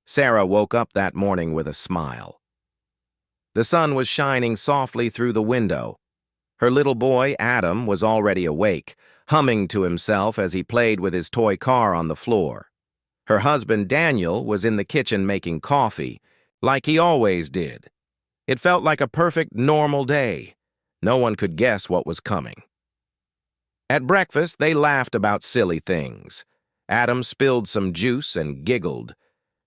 Sarah woke up that morning with a smile. The sun was shining softly through the window. Her little boy, Adam, was already awake, humming to himself as he played with his toy car on the floor. Her husband, Daniel, was in the kitchen making coffee, like he always did. It felt like a perfect, normal day. No one could guess what was coming. At breakfast, they laughed about silly things. Adam spilled some juice and giggled.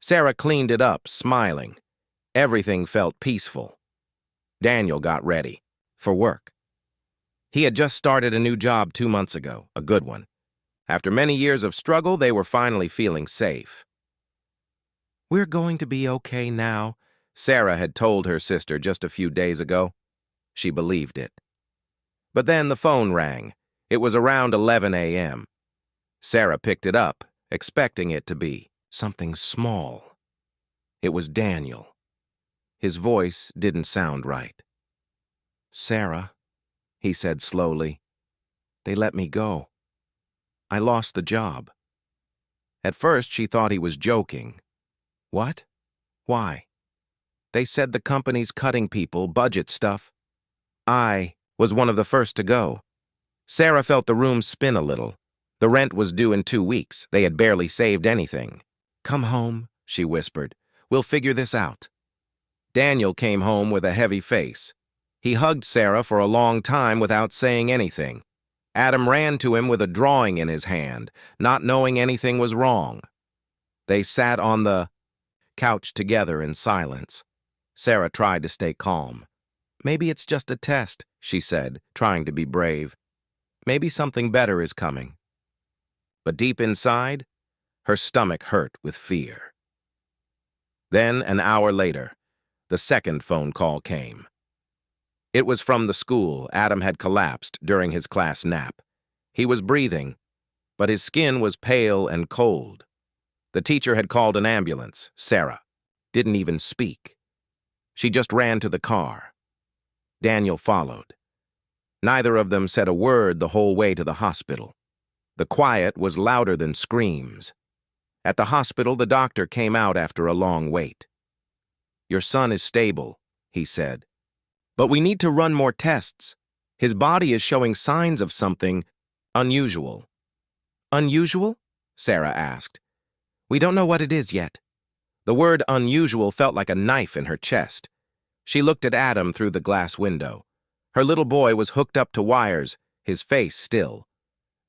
Sarah cleaned it up, smiling. Everything felt peaceful. Daniel got ready for work. He had just started a new job 2 months ago, a good one. After many years of struggle, they were finally feeling safe. "We're going to be okay now," Sarah had told her sister just a few days ago. She believed it. But then the phone rang. It was around 11 a.m. Sarah picked it up, expecting it to be something small. It was Daniel. His voice didn't sound right. "Sarah," he said slowly, "they let me go. I lost the job." At first, she thought he was joking. "What? Why?" "They said the company's cutting people, budget stuff." I was one of the first to go. Sarah felt the room spin a little. The rent was due in 2 weeks. They had barely saved anything. "Come home," she whispered. "We'll figure this out." Daniel came home with a heavy face. He hugged Sarah for a long time without saying anything. Adam ran to him with a drawing in his hand, not knowing anything was wrong. They sat on the couch together in silence. Sarah tried to stay calm. "Maybe it's just a test," she said, trying to be brave. "Maybe something better is coming." But deep inside, her stomach hurt with fear. Then, an hour later, the second phone call came. It was from the school. Adam had collapsed during his class nap. He was breathing, but his skin was pale and cold. The teacher had called an ambulance. Sarah didn't even speak. She just ran to the car. Daniel followed. Neither of them said a word the whole way to the hospital. The quiet was louder than screams. At the hospital, the doctor came out after a long wait. "Your son is stable," he said. "But we need to run more tests. His body is showing signs of something unusual." "Unusual?" Sarah asked. "We don't know what it is yet." The word unusual felt like a knife in her chest. She looked at Adam through the glass window. Her little boy was hooked up to wires, his face still.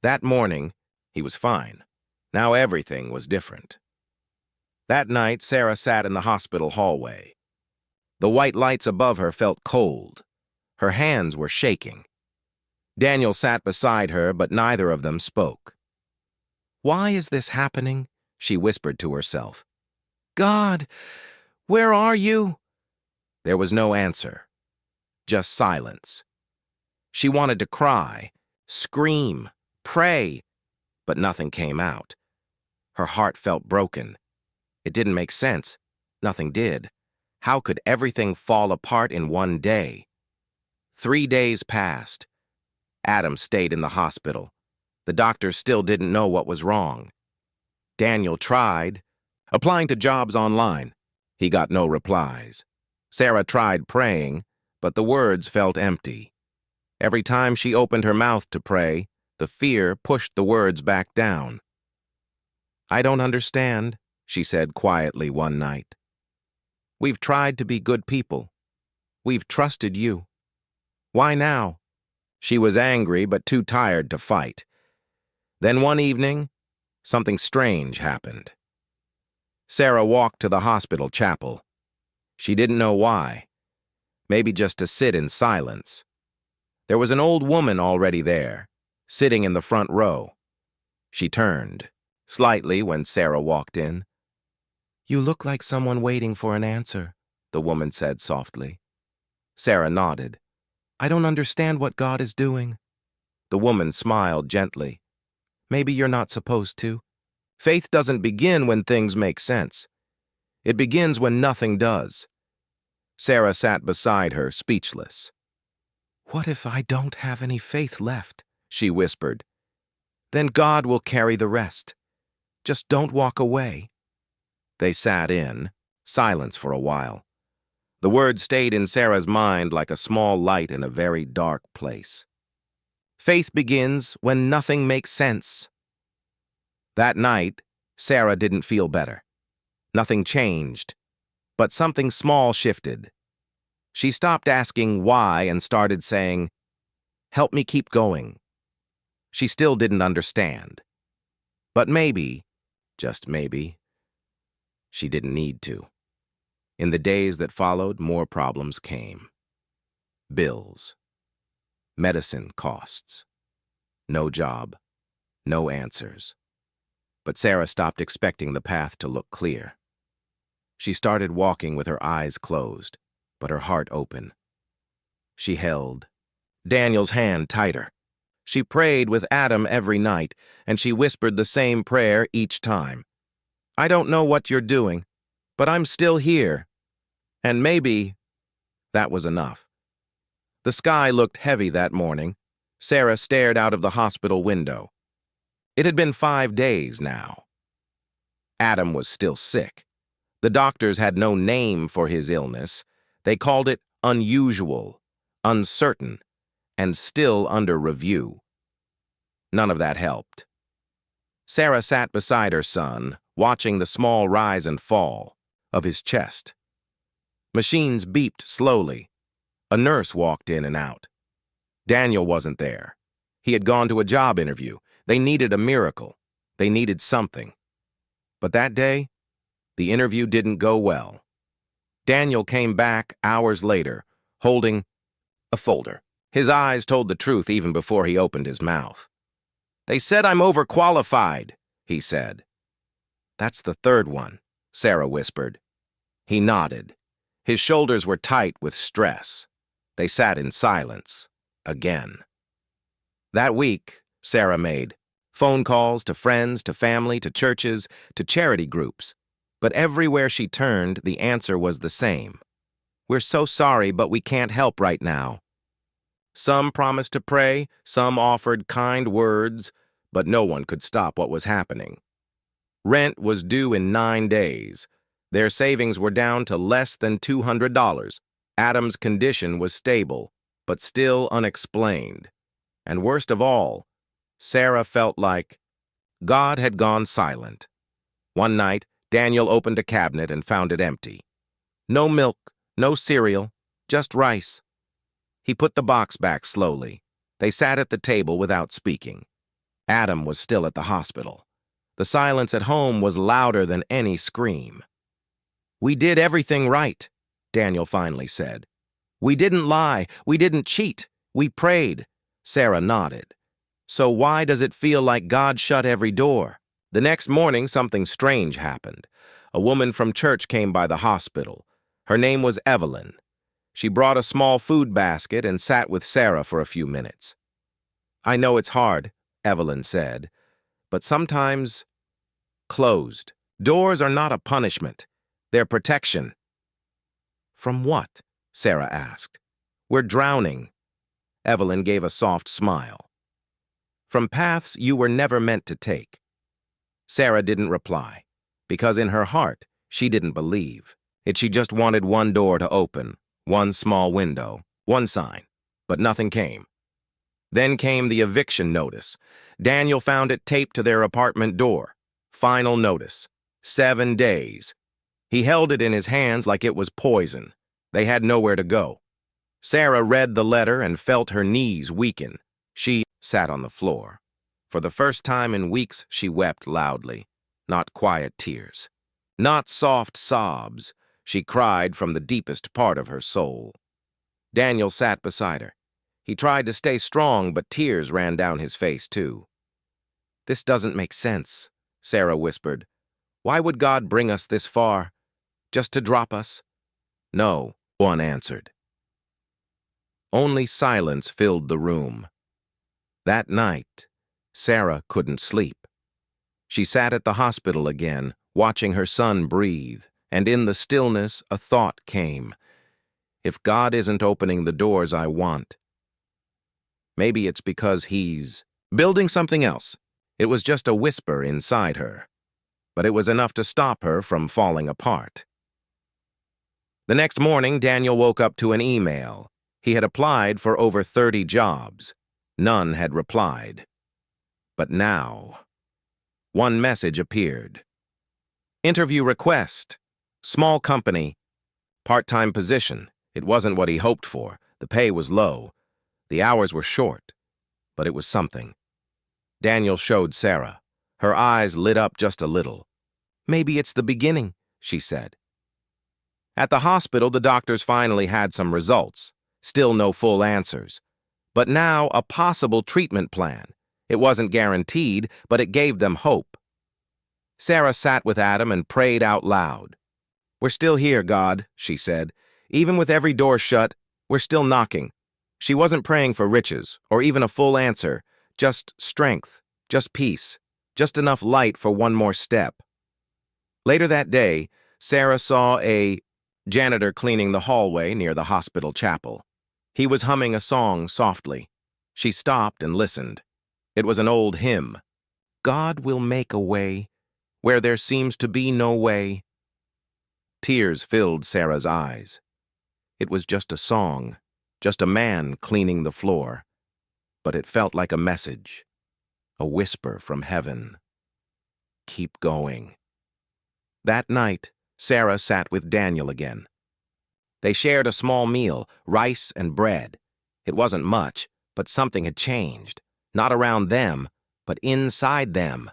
That morning, he was fine. Now everything was different. That night, Sarah sat in the hospital hallway. The white lights above her felt cold. Her hands were shaking. Daniel sat beside her, but neither of them spoke. "Why is this happening?" she whispered to herself. "God, where are you?" There was no answer. Just silence. She wanted to cry, scream, pray, but nothing came out. Her heart felt broken. It didn't make sense. Nothing did. How could everything fall apart in one day? 3 days passed. Adam stayed in the hospital. The doctors still didn't know what was wrong. Daniel tried, applying to jobs online. He got no replies. Sarah tried praying, but the words felt empty. Every time she opened her mouth to pray, the fear pushed the words back down. "I don't understand," she said quietly one night. "We've tried to be good people. We've trusted you. Why now?" She was angry but too tired to fight. Then one evening, something strange happened. Sarah walked to the hospital chapel. She didn't know why. Maybe just to sit in silence. There was an old woman already there, sitting in the front row. She turned slightly when Sarah walked in. "You look like someone waiting for an answer," the woman said softly. Sarah nodded. "I don't understand what God is doing." The woman smiled gently. "Maybe you're not supposed to. Faith doesn't begin when things make sense. It begins when nothing does." Sarah sat beside her, speechless. "What if I don't have any faith left?" she whispered. "Then God will carry the rest. Just don't walk away." They sat in silence for a while. The words stayed in Sarah's mind like a small light in a very dark place. Faith begins when nothing makes sense. That night, Sarah didn't feel better. Nothing changed, but something small shifted. She stopped asking why and started saying, "Help me keep going." She still didn't understand. But maybe, just maybe, she didn't need to. In the days that followed, more problems came. Bills, medicine costs, no job, no answers. But Sarah stopped expecting the path to look clear. She started walking with her eyes closed, but her heart open. She held Daniel's hand tighter. She prayed with Adam every night, and she whispered the same prayer each time. "I don't know what you're doing, but I'm still here." And maybe that was enough. The sky looked heavy that morning. Sarah stared out of the hospital window. It had been 5 days now. Adam was still sick. The doctors had no name for his illness. They called it unusual, uncertain, and still under review. None of that helped. Sarah sat beside her son, watching the small rise and fall of his chest. Machines beeped slowly. A nurse walked in and out. Daniel wasn't there. He had gone to a job interview. They needed a miracle. They needed something. But that day, the interview didn't go well. Daniel came back hours later, holding a folder. His eyes told the truth even before he opened his mouth. "They said I'm overqualified," he said. "That's the third one," Sarah whispered. He nodded. His shoulders were tight with stress. They sat in silence, again. That week, Sarah made phone calls to friends, to family, to churches, to charity groups. But everywhere she turned, the answer was the same. "We're so sorry, but we can't help right now." Some promised to pray, some offered kind words, but no one could stop what was happening. Rent was due in 9 days. Their savings were down to less than $200. Adam's condition was stable, but still unexplained. And worst of all, Sarah felt like God had gone silent. One night, Daniel opened a cabinet and found it empty. No milk, no cereal, just rice. He put the box back slowly. They sat at the table without speaking. Adam was still at the hospital. The silence at home was louder than any scream. "We did everything right," Daniel finally said. "We didn't lie. We didn't cheat. We prayed." Sarah nodded. "So why does it feel like God shut every door?" The next morning, something strange happened. A woman from church came by the hospital. Her name was Evelyn. She brought a small food basket and sat with Sarah for a few minutes. "I know it's hard," Evelyn said, "but sometimes closed doors are not a punishment. They're protection." "From what?" Sarah asked. "We're drowning." Evelyn gave a soft smile. "From paths you were never meant to take." Sarah didn't reply, because in her heart, she didn't believe. She just wanted one door to open, one small window, one sign, but nothing came. Then came the eviction notice. Daniel found it taped to their apartment door. Final notice. 7 days. He held it in his hands like it was poison. They had nowhere to go. Sarah read the letter and felt her knees weaken. She sat on the floor. For the first time in weeks, she wept loudly. Not quiet tears. Not soft sobs. She cried from the deepest part of her soul. Daniel sat beside her. He tried to stay strong, but tears ran down his face, too. "This doesn't make sense," Sarah whispered. "Why would God bring us this far? Just to drop us?" "No," one answered. Only silence filled the room. That night, Sarah couldn't sleep. She sat at the hospital again, watching her son breathe, and in the stillness a thought came. If God isn't opening the doors I want, maybe it's because He's building something else. It was just a whisper inside her. but it was enough to stop her from falling apart. The next morning, Daniel woke up to an email. He had applied for over 30 jobs. None had replied. But now, one message appeared. Interview request. Small company. Part-time position. It wasn't what he hoped for. The pay was low. The hours were short. But it was something. Daniel showed Sarah. Her eyes lit up just a little. "Maybe it's the beginning," she said. At the hospital, the doctors finally had some results. Still no full answers. But now a possible treatment plan. It wasn't guaranteed, but it gave them hope. Sarah sat with Adam and prayed out loud. "We're still here, God," she said. "Even with every door shut, we're still knocking." She wasn't praying for riches or even a full answer, just strength, just peace, just enough light for one more step. Later that day, Sarah saw a janitor cleaning the hallway near the hospital chapel. He was humming a song softly. She stopped and listened. It was an old hymn. "God will make a way where there seems to be no way." Tears filled Sarah's eyes. It was just a song, just a man cleaning the floor. But it felt like a message, a whisper from heaven. Keep going. That night, Sarah sat with Daniel again. They shared a small meal, rice and bread. It wasn't much, but something had changed. Not around them, but inside them.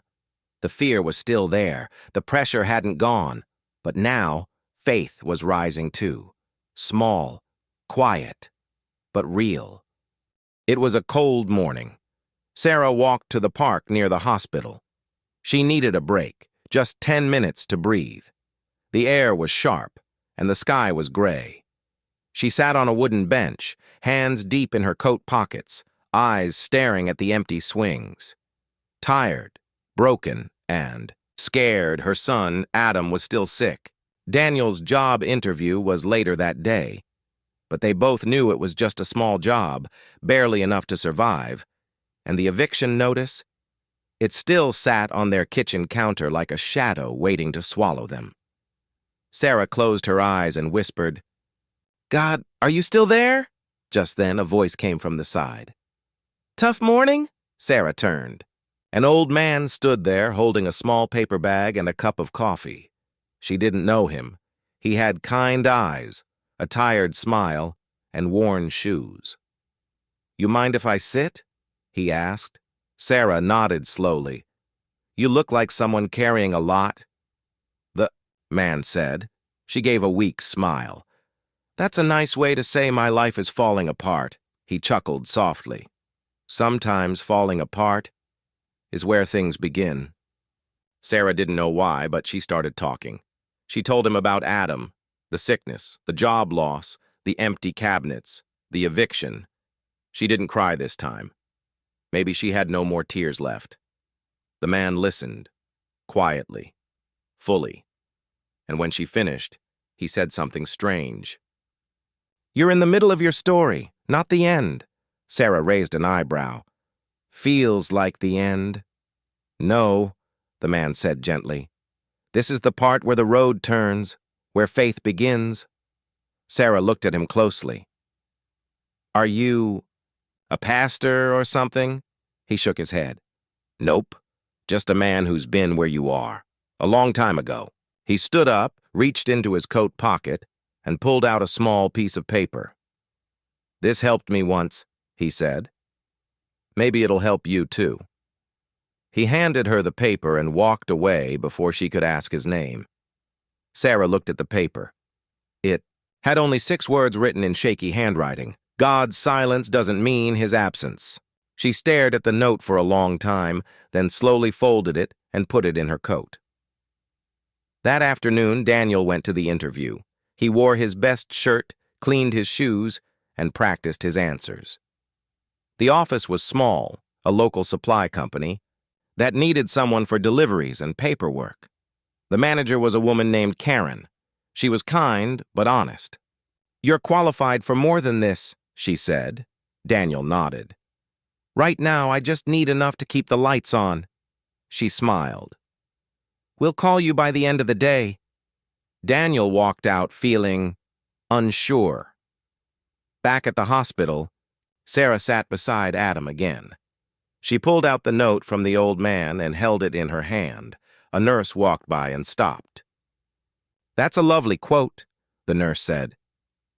The fear was still there. The pressure hadn't gone. But now, faith was rising too. Small, quiet, but real. It was a cold morning. Sarah walked to the park near the hospital. She needed a break, just 10 minutes to breathe. The air was sharp, and the sky was gray. She sat on a wooden bench, hands deep in her coat pockets, eyes staring at the empty swings. Tired, broken, and scared her son, Adam, was still sick. Daniel's job interview was later that day, but they both knew it was just a small job, barely enough to survive, and the eviction notice, it still sat on their kitchen counter like a shadow waiting to swallow them. Sarah closed her eyes and whispered, "God, are you still there?" Just then, a voice came from the side. "Tough morning?" Sarah turned. An old man stood there holding a small paper bag and a cup of coffee. She didn't know him. He had kind eyes, a tired smile, and worn shoes. "You mind if I sit?" he asked. Sarah nodded slowly. "You look like someone carrying a lot." The man said. She gave a weak smile. "That's a nice way to say my life is falling apart," he chuckled softly. "Sometimes falling apart is where things begin." Sarah didn't know why, but she started talking. She told him about Adam, the sickness, the job loss, the empty cabinets, the eviction. She didn't cry this time. Maybe she had no more tears left. The man listened, quietly, fully. And when she finished, he said something strange. "You're in the middle of your story, not the end." Sarah raised an eyebrow. "Feels like the end." "No," the man said gently. "This is the part where the road turns, where faith begins." Sarah looked at him closely. "Are you a pastor or something?" He shook his head. "Nope, just a man who's been where you are, a long time ago." He stood up, reached into his coat pocket, and pulled out a small piece of paper. "This helped me once," he said. "Maybe it'll help you too." He handed her the paper and walked away before she could ask his name. Sarah looked at the paper. It had only 6 words written in shaky handwriting. "God's silence doesn't mean his absence." She stared at the note for a long time, then slowly folded it and put it in her coat. That afternoon, Daniel went to the interview. He wore his best shirt, cleaned his shoes, and practiced his answers. The office was small, a local supply company, that needed someone for deliveries and paperwork. The manager was a woman named Karen. She was kind, but honest. "You're qualified for more than this," she said. Daniel nodded. "Right now, I just need enough to keep the lights on." She smiled. We'll call you by the end of the day. Daniel walked out feeling unsure. Back at the hospital, Sarah sat beside Adam again. She pulled out the note from the old man and held it in her hand. A nurse walked by and stopped. "That's a lovely quote," the nurse said.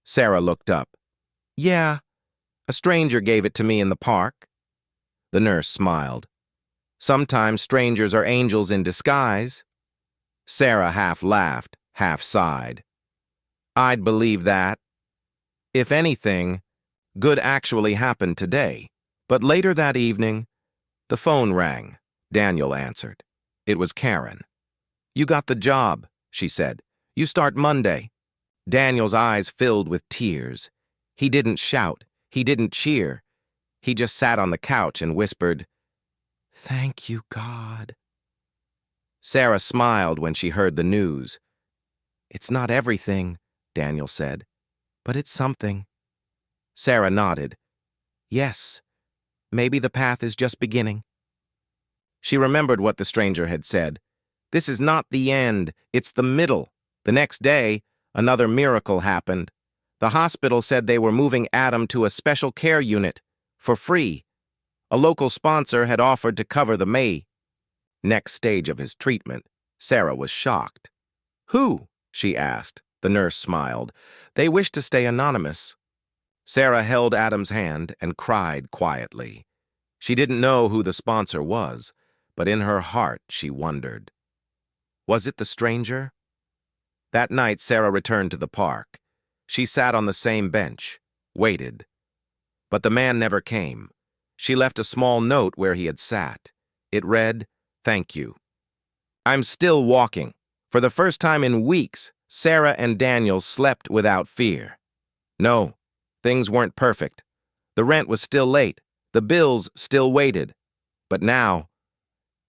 Sarah looked up. "Yeah, a stranger gave it to me in the park." The nurse smiled. "Sometimes strangers are angels in disguise." Sarah half laughed, half sighed. "I'd believe that. If anything, good actually happened today." But later that evening, the phone rang. Daniel answered. It was Karen. "You got the job," she said. "You start Monday." Daniel's eyes filled with tears. He didn't shout. He didn't cheer. He just sat on the couch and whispered, "Thank you, God." Sarah smiled when she heard the news. "It's not everything," Daniel said, "but it's something." Sarah nodded. "Yes, maybe the path is just beginning." She remembered what the stranger had said. "This is not the end, it's the middle." The next day, another miracle happened. The hospital said they were moving Adam to a special care unit for free. A local sponsor had offered to cover the next stage of his treatment. Sarah was shocked. "Who?" she asked. The nurse smiled. "They wish to stay anonymous." Sarah held Adam's hand and cried quietly. She didn't know who the sponsor was, but in her heart she wondered. Was it the stranger? That night, Sarah returned to the park. She sat on the same bench, waited. But the man never came. She left a small note where he had sat. It read, "Thank you. I'm still walking." For the first time in weeks, Sarah and Daniel slept without fear. No, things weren't perfect. The rent was still late. The bills still waited. But now,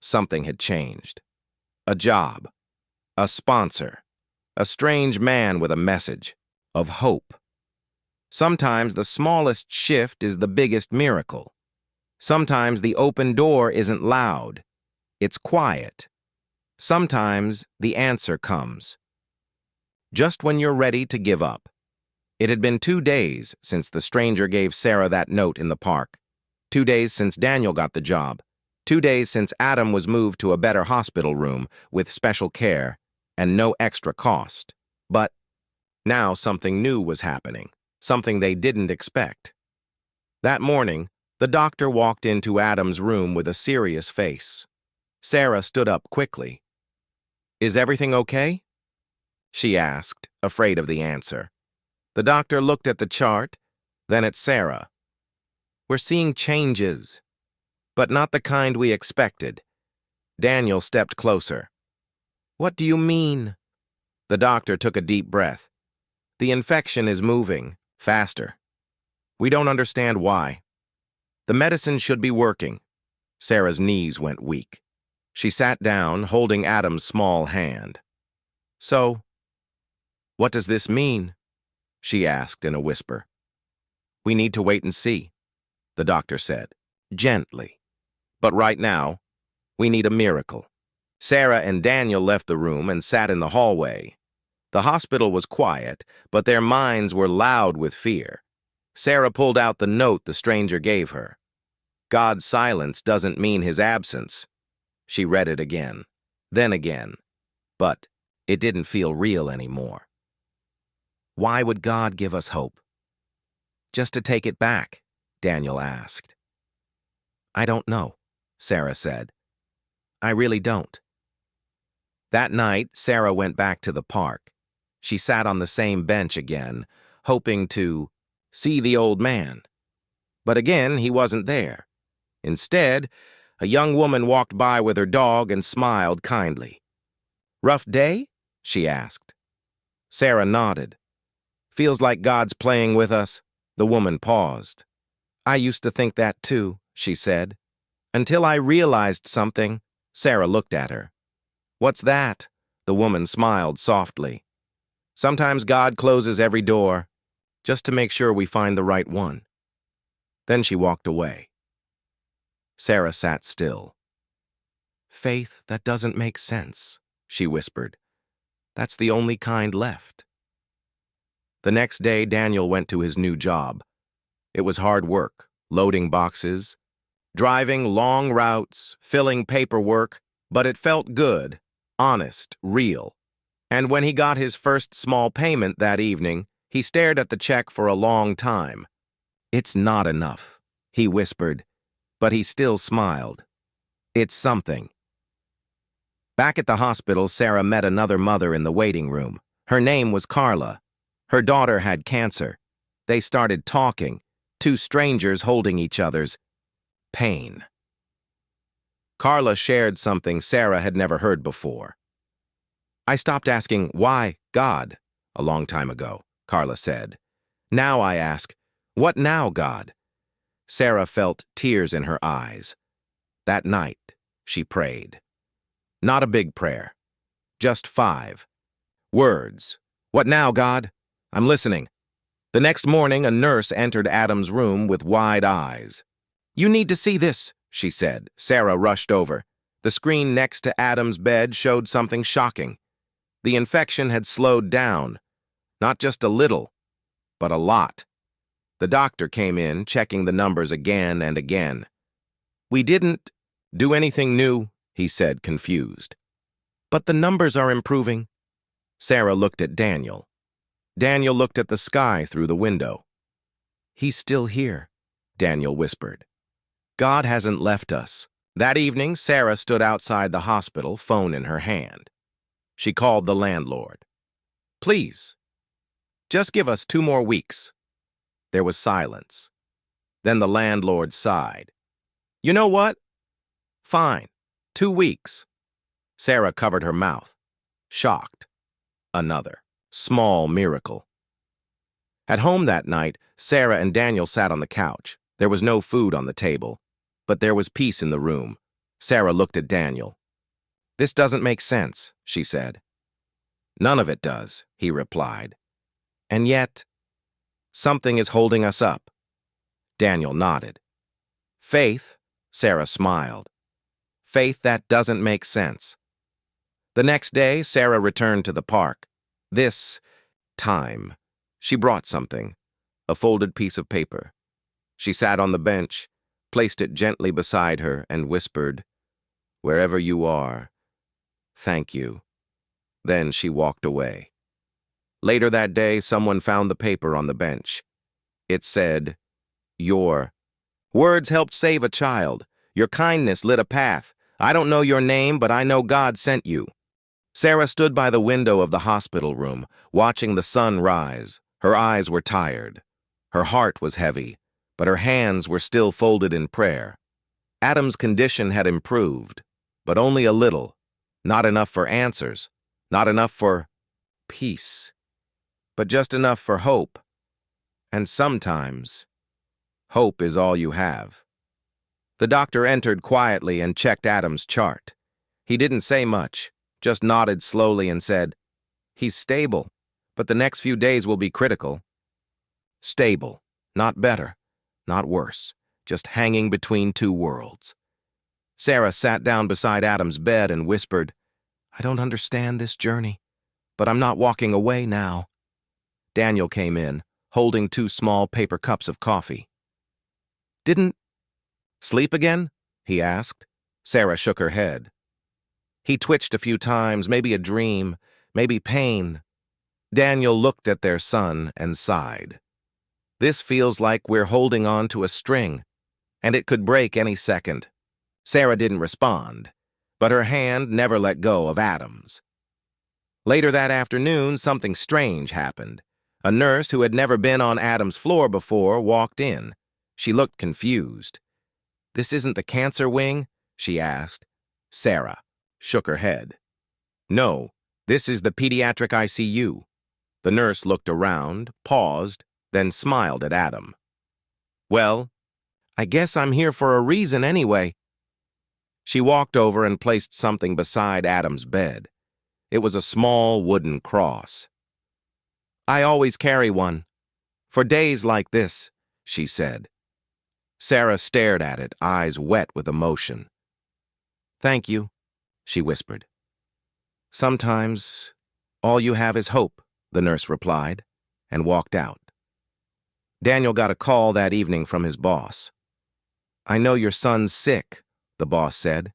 something had changed. A job. A sponsor. A strange man with a message of hope. Sometimes the smallest shift is the biggest miracle. Sometimes the open door isn't loud. It's quiet. Sometimes the answer comes just when you're ready to give up. It had been 2 days since the stranger gave Sarah that note in the park. 2 days since Daniel got the job. 2 days since Adam was moved to a better hospital room with special care and no extra cost. But now something new was happening, something they didn't expect. That morning, the doctor walked into Adam's room with a serious face. Sarah stood up quickly. "Is everything okay?" she asked, afraid of the answer. The doctor looked at the chart, then at Sarah. "We're seeing changes, but not the kind we expected." Daniel stepped closer. "What do you mean?" The doctor took a deep breath. "The infection is moving faster. We don't understand why. The medicine should be working." Sarah's knees went weak. She sat down, holding Adam's small hand. "So, what does this mean?" she asked in a whisper. "We need to wait and see," the doctor said, gently. "But right now, we need a miracle." Sarah and Daniel left the room and sat in the hallway. The hospital was quiet, but their minds were loud with fear. Sarah pulled out the note the stranger gave her. "God's silence doesn't mean his absence." She read it again, then again, but it didn't feel real anymore. Why would God give us hope? Just to take it back, Daniel asked. "I don't know," Sarah said. "I really don't." That night, Sarah went back to the park. She sat on the same bench again, hoping to see the old man. But again, he wasn't there. Instead, a young woman walked by with her dog and smiled kindly. "Rough day?" she asked. Sarah nodded. "Feels like God's playing with us." The woman paused. "I used to think that too," she said. "Until I realized something." Sarah looked at her. "What's that?" The woman smiled softly. "Sometimes God closes every door, just to make sure we find the right one." Then she walked away. Sarah sat still. "Faith that doesn't make sense," she whispered. That's the only kind left. The next day, Daniel went to his new job. It was hard work, loading boxes, driving long routes, filling paperwork, but it felt good, honest, real. And when he got his first small payment that evening, he stared at the check for a long time. It's not enough, he whispered, but he still smiled. It's something. Back at the hospital, Sarah met another mother in the waiting room. Her name was Carla. Her daughter had cancer. They started talking, two strangers holding each other's pain. Carla shared something Sarah had never heard before. I stopped asking, why God, a long time ago, Carla said. Now I ask, what now, God? Sarah felt tears in her eyes. That night, she prayed. Not a big prayer, just 5 words. What now, God? I'm listening. The next morning, a nurse entered Adam's room with wide eyes. You need to see this, she said. Sarah rushed over. The screen next to Adam's bed showed something shocking. The infection had slowed down, not just a little, but a lot. The doctor came in, checking the numbers again and again. We didn't do anything new, he said, confused. But the numbers are improving. Sarah looked at Daniel. Daniel looked at the sky through the window. He's still here, Daniel whispered. God hasn't left us. That evening, Sarah stood outside the hospital, phone in her hand. She called the landlord. Please, just give us 2 more weeks. There was silence. Then the landlord sighed. You know what? Fine, 2 weeks. Sarah covered her mouth, shocked. Another small miracle. At home that night, Sarah and Daniel sat on the couch. There was no food on the table, but there was peace in the room. Sarah looked at Daniel. This doesn't make sense, she said. None of it does, he replied. And yet, something is holding us up. Daniel nodded. Faith, Sarah smiled. Faith that doesn't make sense. The next day, Sarah returned to the park. This time, she brought something, a folded piece of paper. She sat on the bench, placed it gently beside her, and whispered, Wherever you are, thank you. Then she walked away. Later that day, someone found the paper on the bench. It said, Your words helped save a child. Your kindness lit a path. I don't know your name, but I know God sent you. Sarah stood by the window of the hospital room, watching the sun rise. Her eyes were tired. Her heart was heavy, but her hands were still folded in prayer. Adam's condition had improved, but only a little. Not enough for answers, not enough for peace, but just enough for hope. And sometimes, hope is all you have. The doctor entered quietly and checked Adam's chart. He didn't say much, just nodded slowly and said, He's stable, but the next few days will be critical. Stable, not better, not worse, just hanging between 2 worlds. Sarah sat down beside Adam's bed and whispered, I don't understand this journey, but I'm not walking away now. Daniel came in, holding 2 small paper cups of coffee. Didn't sleep again? He asked. Sarah shook her head. He twitched a few times, maybe a dream, maybe pain. Daniel looked at their son and sighed. This feels like we're holding on to a string, and it could break any second. Sarah didn't respond, but her hand never let go of Adam's. Later that afternoon, something strange happened. A nurse who had never been on Adam's floor before walked in. She looked confused. This isn't the cancer wing? She asked. Sarah shook her head. No, this is the pediatric ICU. The nurse looked around, paused, then smiled at Adam. Well, I guess I'm here for a reason anyway. She walked over and placed something beside Adam's bed. It was a small wooden cross. I always carry one. For days like this, she said. Sarah stared at it, eyes wet with emotion. Thank you, she whispered. Sometimes all you have is hope, the nurse replied, and walked out. Daniel got a call that evening from his boss. I know your son's sick, the boss said,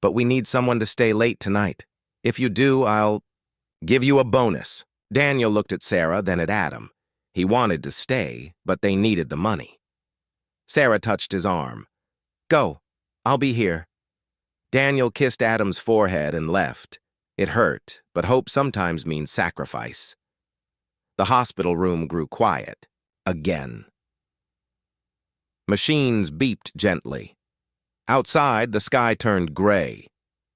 but we need someone to stay late tonight. If you do, I'll give you a bonus. Daniel looked at Sarah, then at Adam. He wanted to stay, but they needed the money. Sarah touched his arm. Go, I'll be here. Daniel kissed Adam's forehead and left. It hurt, but hope sometimes means sacrifice. The hospital room grew quiet. Again. Machines beeped gently. Outside, the sky turned gray.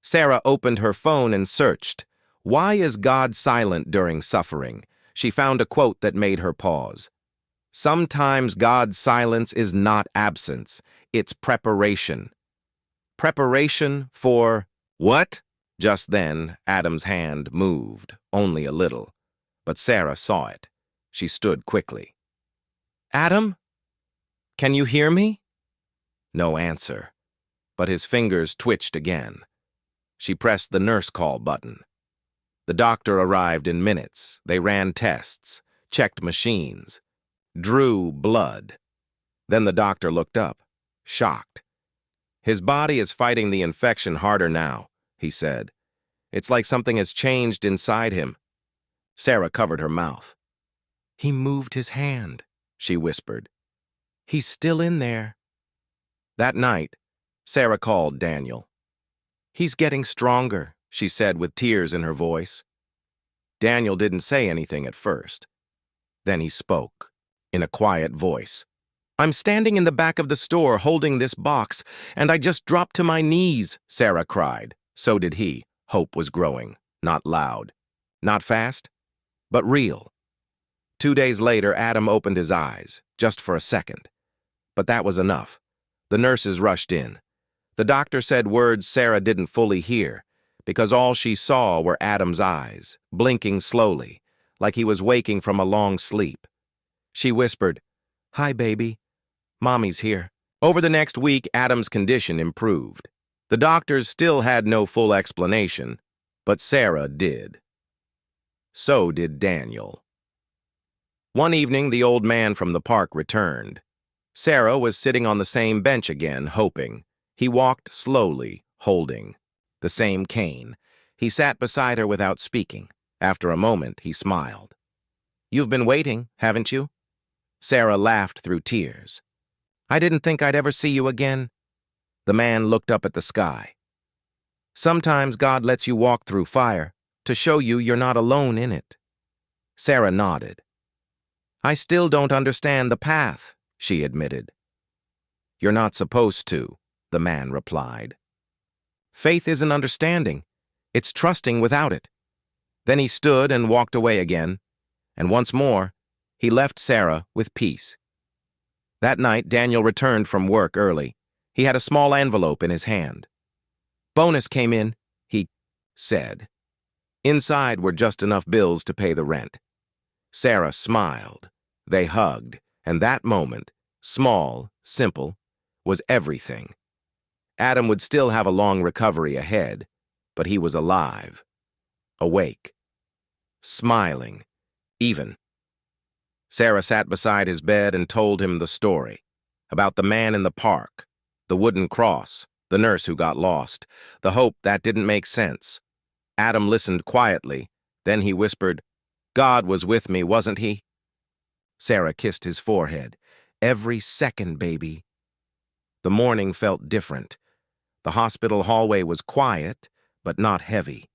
Sarah opened her phone and searched. Why is God silent during suffering? She found a quote that made her pause. Sometimes God's silence is not absence, it's preparation. Preparation for what? Just then, Adam's hand moved, only a little. But Sarah saw it. She stood quickly. Adam? Can you hear me? No answer, but his fingers twitched again. She pressed the nurse call button. The doctor arrived in minutes. They ran tests, checked machines, drew blood. Then the doctor looked up, shocked. His body is fighting the infection harder now, he said. It's like something has changed inside him. Sarah covered her mouth. He moved his hand, she whispered. He's still in there. That night, Sarah called Daniel. He's getting stronger, she said with tears in her voice. Daniel didn't say anything at first. Then he spoke, in a quiet voice. I'm standing in the back of the store holding this box, and I just dropped to my knees, Sarah cried. So did he. Hope was growing, not loud. Not fast, but real. 2 days later, Adam opened his eyes, just for a second. But that was enough. The nurses rushed in. The doctor said words Sarah didn't fully hear, because all she saw were Adam's eyes, blinking slowly, like he was waking from a long sleep. She whispered, Hi, baby. Mommy's here. Over the next week, Adam's condition improved. The doctors still had no full explanation, but Sarah did. So did Daniel. One evening, the old man from the park returned. Sarah was sitting on the same bench again, hoping. He walked slowly, holding the same cane. He sat beside her without speaking. After a moment, he smiled. You've been waiting, haven't you? Sarah laughed through tears. I didn't think I'd ever see you again. The man looked up at the sky. Sometimes God lets you walk through fire to show you you're not alone in it. Sarah nodded. I still don't understand the path, she admitted. You're not supposed to, the man replied. Faith isn't understanding. It's trusting without it. Then he stood and walked away again, and once more, he left Sarah with peace. That night, Daniel returned from work early. He had a small envelope in his hand. Bonus came in, he said. Inside were just enough bills to pay the rent. Sarah smiled. They hugged, and that moment, small, simple, was everything. Adam would still have a long recovery ahead, but he was alive, awake, smiling, even. Sarah sat beside his bed and told him the story, about the man in the park, the wooden cross, the nurse who got lost, the hope that didn't make sense. Adam listened quietly, then he whispered, God was with me, wasn't he? Sarah kissed his forehead. Every second, baby. The morning felt different. The hospital hallway was quiet, but not heavy.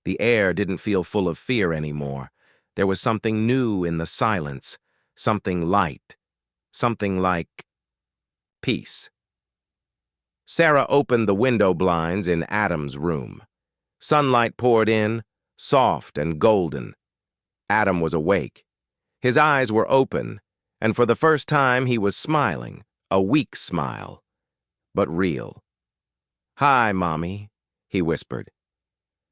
The air didn't feel full of fear anymore. There was something new in the silence, something light, something like peace. Sarah opened the window blinds in Adam's room. Sunlight poured in, soft and golden. Adam was awake. His eyes were open, and for the first time he was smiling, a weak smile, but real. Hi, Mommy, he whispered.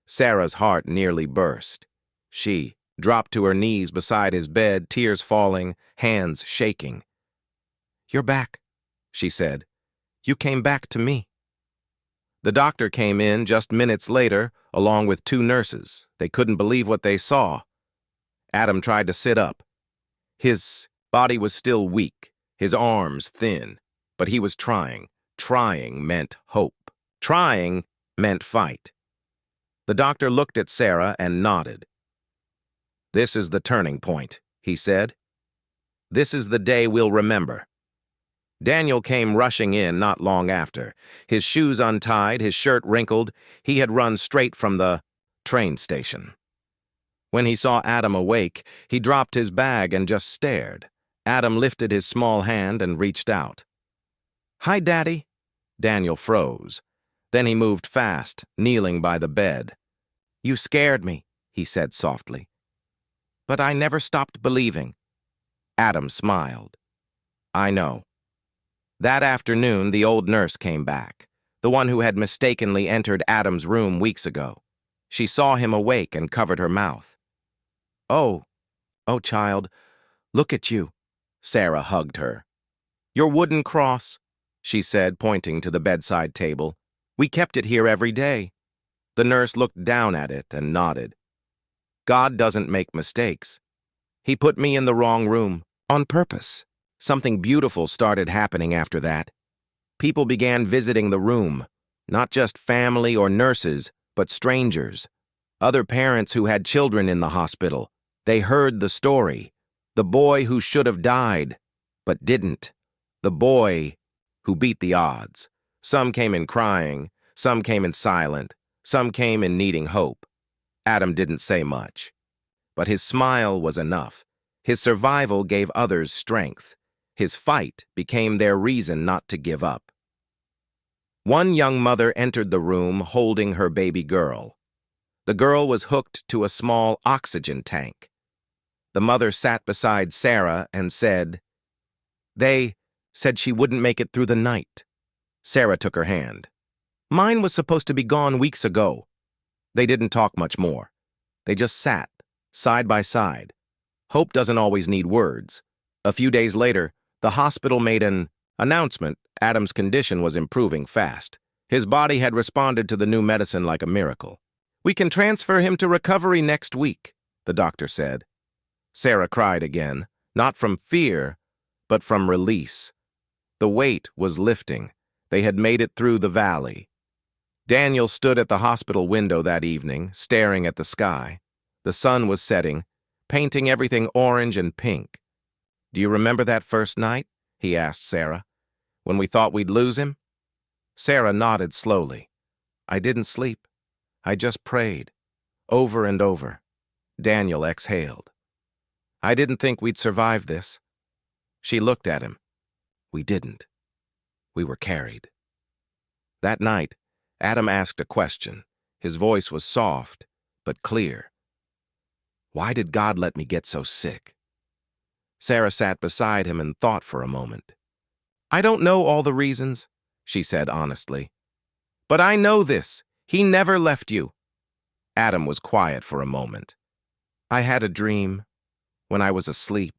Sarah's heart nearly burst. She dropped to her knees beside his bed, tears falling, hands shaking. You're back, she said. You came back to me. The doctor came in just minutes later, along with 2 nurses. They couldn't believe what they saw. Adam tried to sit up. His body was still weak, his arms thin, but he was trying. Trying meant hope. Trying meant fight. The doctor looked at Sarah and nodded. "This is the turning point," he said. "This is the day we'll remember." Daniel came rushing in not long after, his shoes untied, his shirt wrinkled. He had run straight from the train station. When he saw Adam awake, he dropped his bag and just stared. Adam lifted his small hand and reached out. "Hi, Daddy." Daniel froze. Then he moved fast, kneeling by the bed. "You scared me," he said softly. "But I never stopped believing." Adam smiled. "I know." That afternoon, the old nurse came back, the one who had mistakenly entered Adam's room weeks ago. She saw him awake and covered her mouth. Oh, child, look at you." Sarah hugged her. "Your wooden cross," she said, pointing to the bedside table. "We kept it here every day." The nurse looked down at it and nodded. "God doesn't make mistakes. He put me in the wrong room, on purpose." Something beautiful started happening after that. People began visiting the room, not just family or nurses, but strangers. Other parents who had children in the hospital. They heard the story. The boy who should have died, but didn't. The boy who beat the odds. Some came in crying, some came in silent, some came in needing hope. Adam didn't say much, but his smile was enough. His survival gave others strength. His fight became their reason not to give up. One young mother entered the room holding her baby girl. The girl was hooked to a small oxygen tank. The mother sat beside Sarah and said, "They said she wouldn't make it through the night." Sarah took her hand. "Mine was supposed to be gone weeks ago." They didn't talk much more. They just sat, side by side. Hope doesn't always need words. A few days later, the hospital made an announcement. Adam's condition was improving fast. His body had responded to the new medicine like a miracle. "We can transfer him to recovery next week," the doctor said. Sarah cried again, not from fear, but from release. The weight was lifting. They had made it through the valley. Daniel stood at the hospital window that evening, staring at the sky. The sun was setting, painting everything orange and pink. "Do you remember that first night?" he asked Sarah. "When we thought we'd lose him?" Sarah nodded slowly. "I didn't sleep. I just prayed, over and over." Daniel exhaled. "I didn't think we'd survive this." She looked at him. "We didn't. We were carried." That night, Adam asked a question. His voice was soft, but clear. "Why did God let me get so sick?" Sarah sat beside him and thought for a moment. "I don't know all the reasons," she said honestly. "But I know this. He never left you." Adam was quiet for a moment. "I had a dream when I was asleep."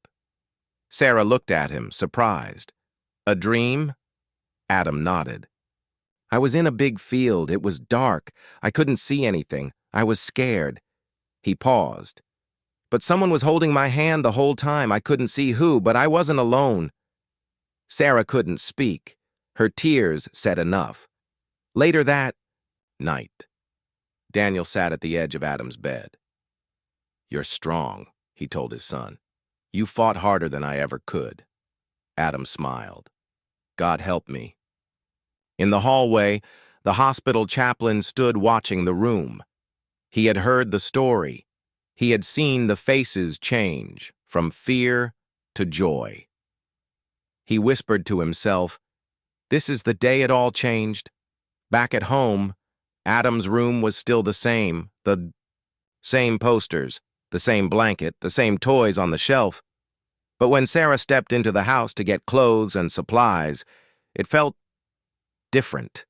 Sarah looked at him, surprised. "A dream?" Adam nodded. "I was in a big field. It was dark. I couldn't see anything. I was scared." He paused. "But someone was holding my hand the whole time. I couldn't see who, but I wasn't alone." Sarah couldn't speak. Her tears said enough. Later that night, Daniel sat at the edge of Adam's bed. "You're strong," he told his son. "You fought harder than I ever could." Adam smiled. "God help me." In the hallway, the hospital chaplain stood watching the room. He had heard the story. He had seen the faces change from fear to joy. He whispered to himself, "This is the day it all changed." Back at home, Adam's room was still the same posters, the same blanket, the same toys on the shelf. But when Sarah stepped into the house to get clothes and supplies, it felt different.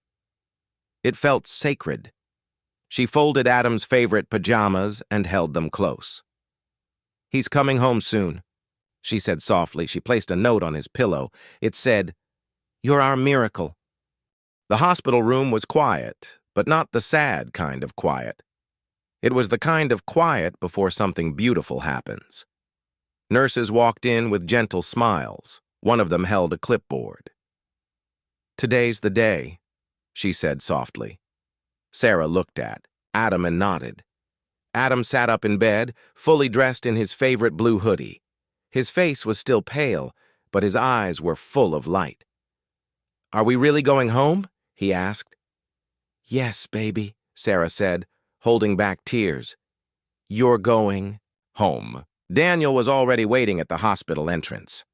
It felt sacred. She folded Adam's favorite pajamas and held them close. "He's coming home soon," she said softly. She placed a note on his pillow. It said, "You're our miracle." The hospital room was quiet, but not the sad kind of quiet. It was the kind of quiet before something beautiful happens. Nurses walked in with gentle smiles. One of them held a clipboard. "Today's the day," she said softly. Sarah looked at Adam and nodded. Adam sat up in bed, fully dressed in his favorite blue hoodie. His face was still pale, but his eyes were full of light. "Are we really going home?" he asked. "Yes, baby," Sarah said, holding back tears. "You're going home." Daniel was already waiting at the hospital entrance.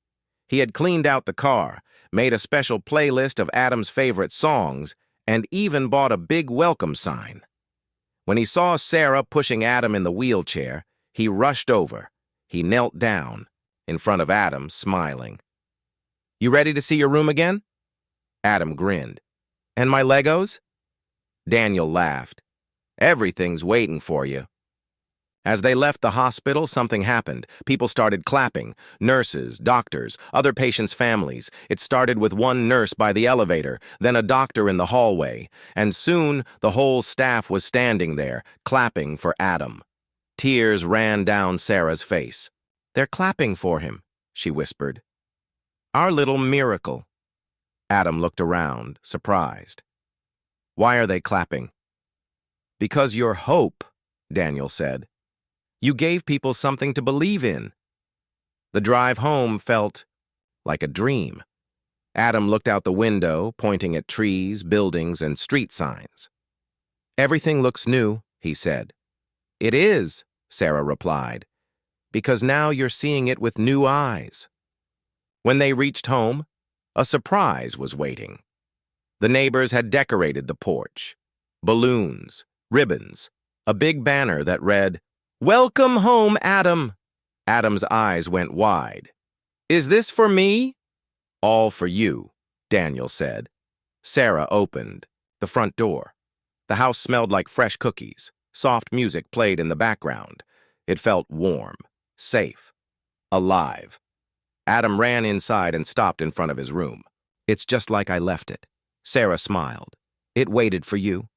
He had cleaned out the car, made a special playlist of Adam's favorite songs, and even bought a big welcome sign. When he saw Sarah pushing Adam in the wheelchair, he rushed over. He knelt down, in front of Adam, smiling. "You ready to see your room again?" Adam grinned. "And my Legos?" Daniel laughed. "Everything's waiting for you." As they left the hospital, something happened. People started clapping. Nurses, doctors, other patients' families. It started with one nurse by the elevator, then a doctor in the hallway, and soon the whole staff was standing there, clapping for Adam. Tears ran down Sarah's face. "They're clapping for him," she whispered. "Our little miracle." Adam looked around, surprised. "Why are they clapping?" "Because your hope," Daniel said. "You gave people something to believe in." The drive home felt like a dream. Adam looked out the window, pointing at trees, buildings, and street signs. "Everything looks new," he said. "It is," Sarah replied, "because now you're seeing it with new eyes." When they reached home, a surprise was waiting. The neighbors had decorated the porch. Balloons, ribbons, a big banner that read, "Welcome home, Adam." Adam's eyes went wide. "Is this for me?" "All for you," Daniel said. Sarah opened the front door. The house smelled like fresh cookies. Soft music played in the background. It felt warm, safe, alive. Adam ran inside and stopped in front of his room. "It's just like I left it." Sarah smiled. "It waited for you."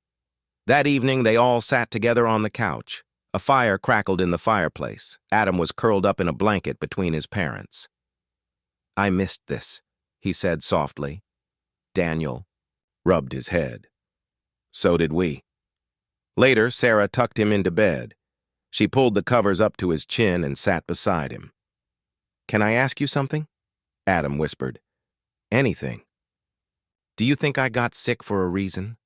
That evening, they all sat together on the couch. A fire crackled in the fireplace. Adam was curled up in a blanket between his parents. "I missed this," he said softly. Daniel rubbed his head. "So did we." Later, Sarah tucked him into bed. She pulled the covers up to his chin and sat beside him. "Can I ask you something?" Adam whispered. "Anything." "Do you think I got sick for a reason?"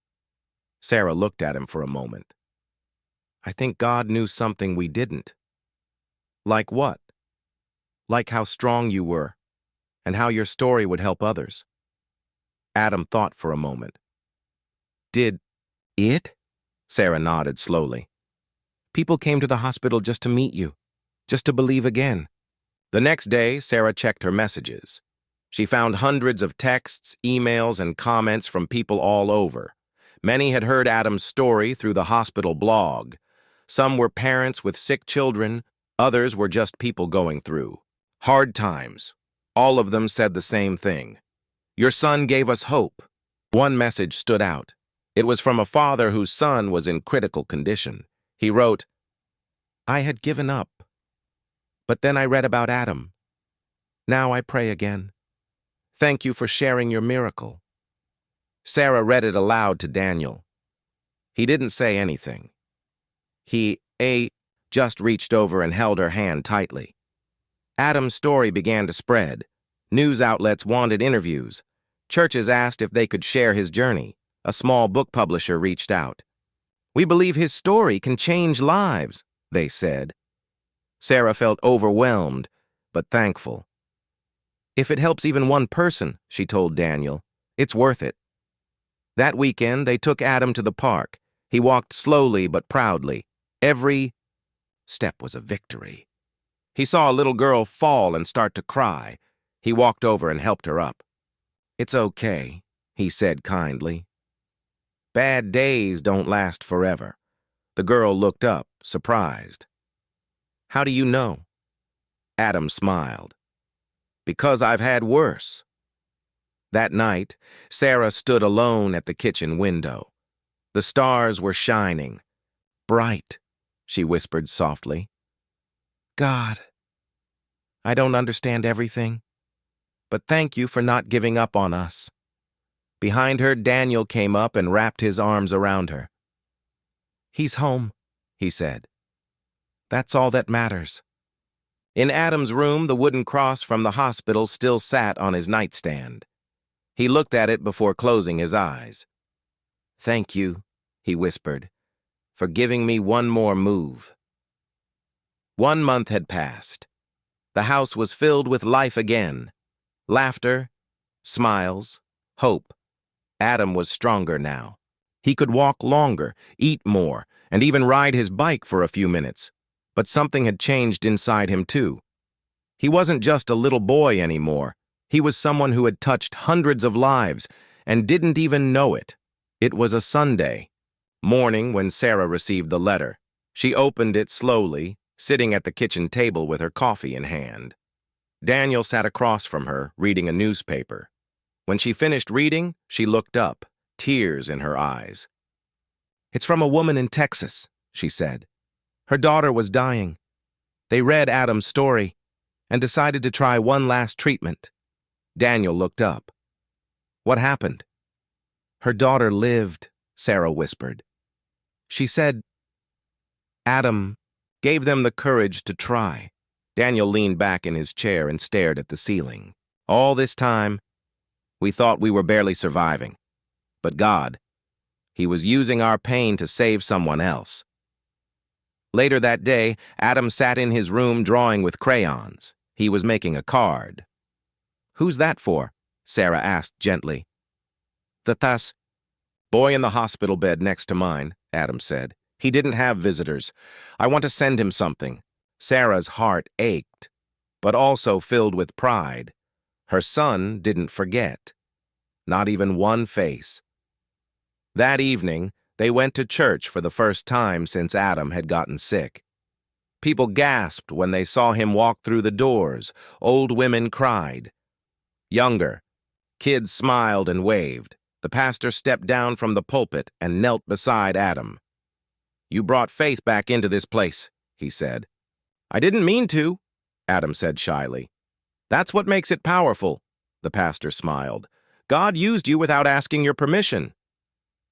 Sarah looked at him for a moment. "I think God knew something we didn't." "Like what?" "Like how strong you were, and how your story would help others." Adam thought for a moment. "Did it?" Sarah nodded slowly. "People came to the hospital just to meet you, just to believe again." The next day, Sarah checked her messages. She found hundreds of texts, emails, and comments from people all over. Many had heard Adam's story through the hospital blog. Some were parents with sick children, others were just people going through hard times. All of them said the same thing. "Your son gave us hope." One message stood out. It was from a father whose son was in critical condition. He wrote, "I had given up, but then I read about Adam. Now I pray again. Thank you for sharing your miracle." Sarah read it aloud to Daniel. He didn't say anything. He just reached over and held her hand tightly. Adam's story began to spread. News outlets wanted interviews. Churches asked if they could share his journey. A small book publisher reached out. "We believe his story can change lives," they said. Sarah felt overwhelmed, but thankful. "If it helps even one person," she told Daniel, "it's worth it." That weekend, they took Adam to the park. He walked slowly but proudly. Every step was a victory. He saw a little girl fall and start to cry. He walked over and helped her up. "It's okay," he said kindly. "Bad days don't last forever." The girl looked up, surprised. "How do you know?" Adam smiled. "Because I've had worse." That night, Sarah stood alone at the kitchen window. The stars were shining, bright, she whispered softly. God, I don't understand everything, but thank you for not giving up on us. Behind her, Daniel came up and wrapped his arms around her. He's home, he said. That's all that matters. In Adam's room, the wooden cross from the hospital still sat on his nightstand. He looked at it before closing his eyes. Thank you, he whispered, for giving me one more move. 1 month had passed. The house was filled with life again. Laughter, smiles, hope. Adam was stronger now. He could walk longer, eat more, and even ride his bike for a few minutes. But something had changed inside him too. He wasn't just a little boy anymore. He was someone who had touched hundreds of lives and didn't even know it. It was a Sunday morning when Sarah received the letter. She opened it slowly, sitting at the kitchen table with her coffee in hand. Daniel sat across from her, reading a newspaper. When she finished reading, she looked up, tears in her eyes. It's from a woman in Texas, she said. Her daughter was dying. They read Adam's story and decided to try one last treatment. Daniel looked up. What happened? Her daughter lived, Sarah whispered. She said, Adam gave them the courage to try. Daniel leaned back in his chair and stared at the ceiling. All this time, we thought we were barely surviving. But God, He was using our pain to save someone else. Later that day, Adam sat in his room drawing with crayons. He was making a card. Who's that for? Sarah asked gently. The boy in the hospital bed next to mine, Adam said. He didn't have visitors. I want to send him something. Sarah's heart ached, but also filled with pride. Her son didn't forget. Not even one face. That evening, they went to church for the first time since Adam had gotten sick. People gasped when they saw him walk through the doors. Old women cried. Younger, kids smiled and waved. The pastor stepped down from the pulpit and knelt beside Adam. You brought faith back into this place, he said. I didn't mean to, Adam said shyly. That's what makes it powerful, the pastor smiled. God used you without asking your permission.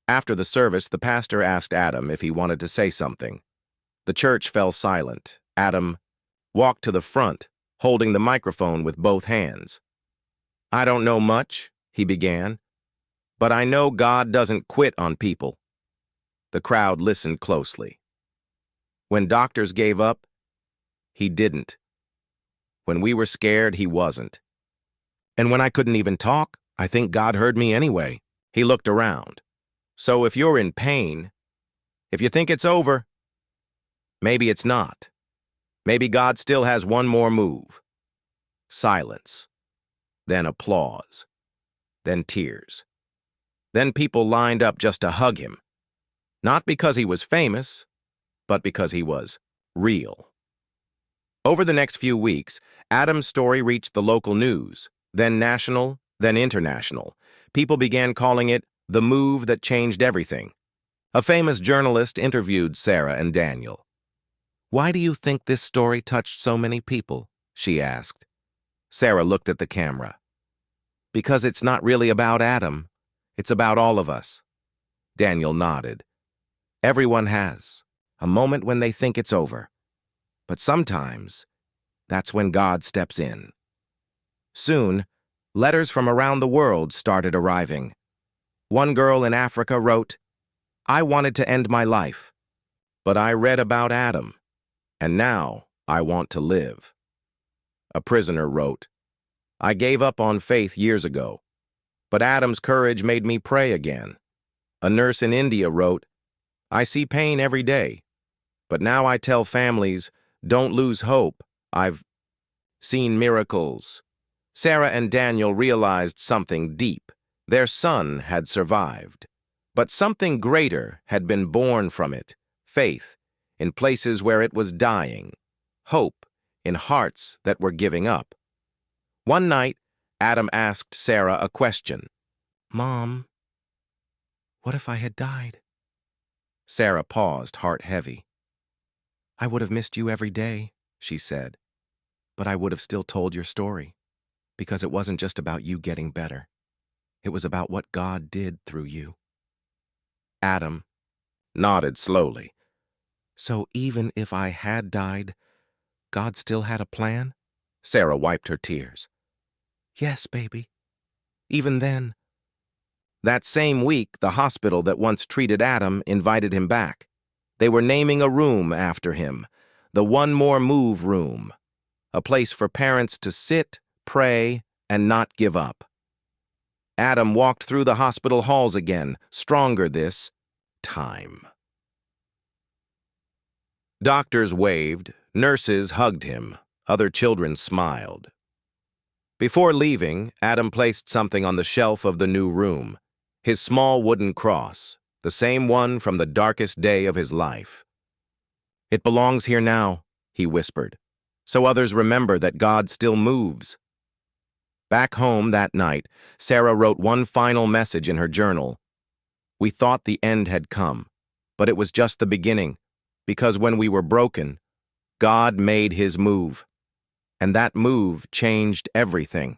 After the service, the pastor asked Adam if he wanted to say something. The church fell silent. Adam walked to the front, holding the microphone with both hands. I don't know much, he began, but I know God doesn't quit on people. The crowd listened closely. When doctors gave up, he didn't. When we were scared, he wasn't. And when I couldn't even talk, I think God heard me anyway. He looked around. So if you're in pain, if you think it's over, maybe it's not. Maybe God still has one more move. Silence. Then applause. Then tears. Then people lined up just to hug him. Not because he was famous, but because he was real. Over the next few weeks, Adam's story reached the local news, then national, then international. People began calling it the move that changed everything. A famous journalist interviewed Sarah and Daniel. Why do you think this story touched so many people? She asked. Sarah looked at the camera. Because it's not really about Adam. It's about all of us. Daniel nodded. Everyone has a moment when they think it's over. But sometimes, that's when God steps in. Soon, letters from around the world started arriving. One girl in Africa wrote, I wanted to end my life, but I read about Adam, and now I want to live. A prisoner wrote, I gave up on faith years ago, but Adam's courage made me pray again. A nurse in India wrote, I see pain every day, but now I tell families, don't lose hope. I've seen miracles. Sarah and Daniel realized something deep. Their son had survived, but something greater had been born from it, faith in places where it was dying, hope in hearts that were giving up. One night, Adam asked Sarah a question. Mom, what if I had died? Sarah paused, heart heavy. I would have missed you every day, she said, but I would have still told your story, because it wasn't just about you getting better. It was about what God did through you. Adam nodded slowly. So even if I had died, God still had a plan? Sarah wiped her tears. Yes, baby. Even then. That same week, the hospital that once treated Adam invited him back. They were naming a room after him, the One More Move room, a place for parents to sit, pray, and not give up. Adam walked through the hospital halls again, stronger this time. Doctors waved, nurses hugged him, other children smiled. Before leaving, Adam placed something on the shelf of the new room, his small wooden cross, the same one from the darkest day of his life. It belongs here now, he whispered, so others remember that God still moves. Back home that night, Sarah wrote one final message in her journal. We thought the end had come, but it was just the beginning, because when we were broken, God made his move, and that move changed everything.